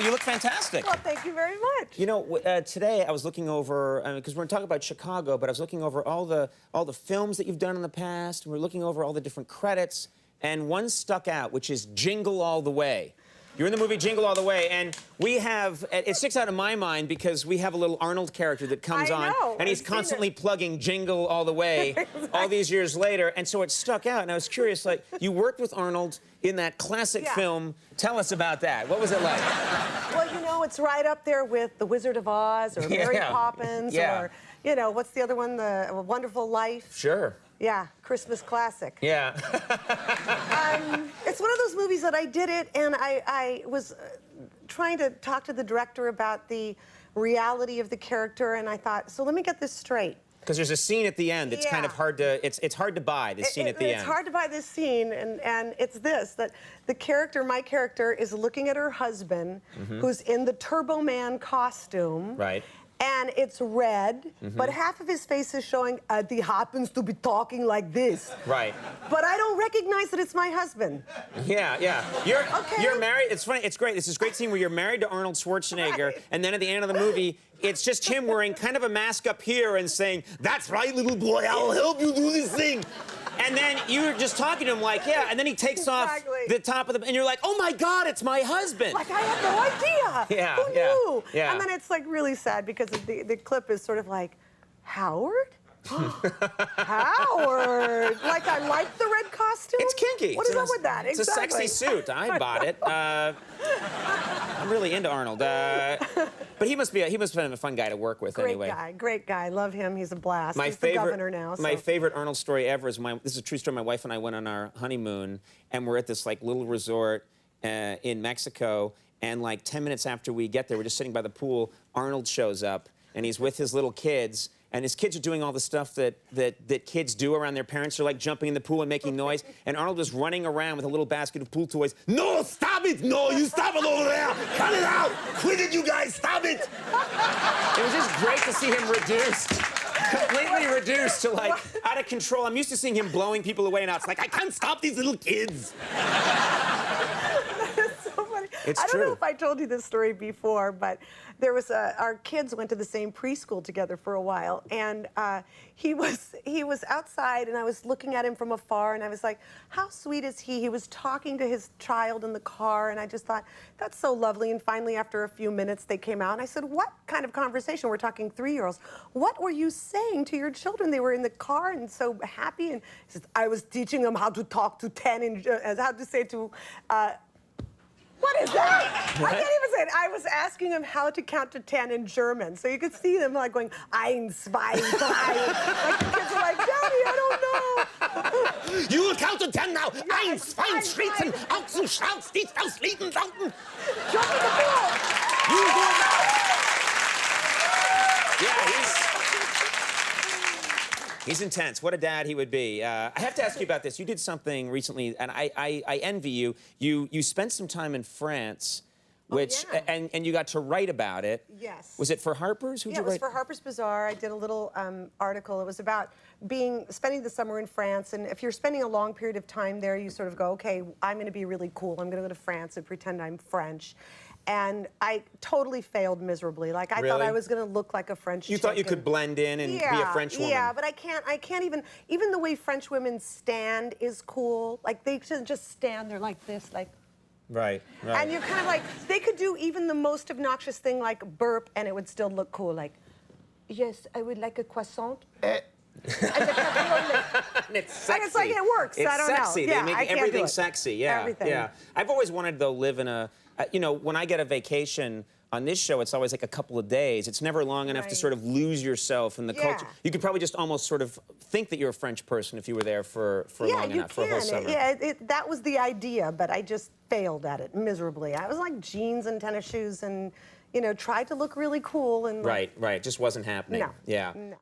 you look fantastic. Well, thank you very much. You know, today I was looking over, because we're talking about Chicago, but I was looking over all the films that you've done in the past. We're looking over all the different credits, and one stuck out, which is Jingle All The Way. You're in the movie Jingle All The Way, and we have, it sticks out in my mind because we have a little Arnold character that comes on, and he's constantly plugging Jingle All The Way exactly. all these years later, and so it stuck out, and I was curious, like, you worked with Arnold in that classic film. Tell us about that. What was it like? Well, you know, it's right up there with The Wizard of Oz or Mary Poppins or, you know, what's the other one? The Wonderful Life. Sure. Yeah, Christmas classic. Yeah. It's one of those movies that I did it, and I was trying to talk to the director about the reality of the character, and I thought, so let me get this straight. Because there's a scene at the end. It's kind of hard to, it's hard to buy, this scene at the end. It's hard to buy this scene, and it's this, that the character, my character, is looking at her husband, who's in the Turbo Man costume. Right. And it's red, but half of his face is showing, he happens to be talking like this. Right. But I don't recognize that it's my husband. Yeah, yeah. You're married, it's funny, it's great. This is a great scene where you're married to Arnold Schwarzenegger, and then at the end of the movie, it's just him wearing kind of a mask up here and saying, "That's right, little boy, I'll help you do this thing." And then you're just talking to him like, yeah, and then he takes off the top of the, and you're like, oh my God, it's my husband. Like, I had no idea. Yeah, Who knew? Yeah. And then it's like really sad because the clip is sort of like, Howard? Howard! Like, I like the red costume. It's kinky. What is up with that? It's a sexy suit. I bought it. I'm really into Arnold. But he must have been a fun guy to work with anyway. Great guy. Love him. He's a blast. He's the governor now. So. My favorite Arnold story ever is this is a true story. My wife and I went on our honeymoon, and we're at this like little resort in Mexico, and like 10 minutes after we get there, we're just sitting by the pool. Arnold shows up, and he's with his little kids. And his kids are doing all the stuff that kids do around their parents. They're like jumping in the pool and making noise. And Arnold was running around with a little basket of pool toys. No, stop it! No, you stop it over there! Cut it out! Quit it, you guys! Stop it! It was just great to see him reduced. Completely reduced to like out of control. I'm used to seeing him blowing people away, and now it's like, I can't stop these little kids. It's I don't know if I told you this story before, but there was our kids went to the same preschool together for a while, and he was outside, and I was looking at him from afar, and I was like, how sweet is he? He was talking to his child in the car, and I just thought, that's so lovely. And finally, after a few minutes, they came out, and I said, what kind of conversation? We're talking 3-year-olds. What were you saying to your children? They were in the car and so happy, and he said, I was teaching them how to talk to 10, and how to say to... What is that? What? I can't even say it. I was asking him how to count to 10 in German. So you could see them like going, 1, 2, 3. Like the kids are like, Daddy, I don't know. You will count to 10 now. 1, 2, 3, auf zum Schnauz, dies aus Lieden, Lauten. Jump in the pool. You do it now. Yeah, he's intense. What a dad he would be. I have to ask you about this. You did something recently, and I envy you. You spent some time in France, which and you got to write about it. Yes. Was it for Harper's? Who'd you write? It was for Harper's Bazaar. I did a little article. It was about spending the summer in France, and if you're spending a long period of time there, you sort of go, okay, I'm going to be really cool. I'm going to go to France and pretend I'm French. And I totally failed miserably. Like, I thought I was going to look like a French chick. You thought you could blend in and be a French woman. Yeah, but I can't even the way French women stand is cool. Like, they just stand there like this, like... Right. And you're kind of like, they could do even the most obnoxious thing like burp, and it would still look cool. Like, yes, I would like a croissant. And it's sexy. And it's like, it works. It's I don't sexy. know. They make everything sexy. Yeah. Everything. Yeah. I've always wanted to live in a... you know, when I get a vacation on this show, it's always like a couple of days. It's never long enough to sort of lose yourself in the culture. You could probably just almost sort of think that you're a French person if you were there for long enough, for a whole summer. That was the idea, but I just failed at it miserably. I was like jeans and tennis shoes and, you know, tried to look really cool and... Right. It just wasn't happening. No. Yeah. No.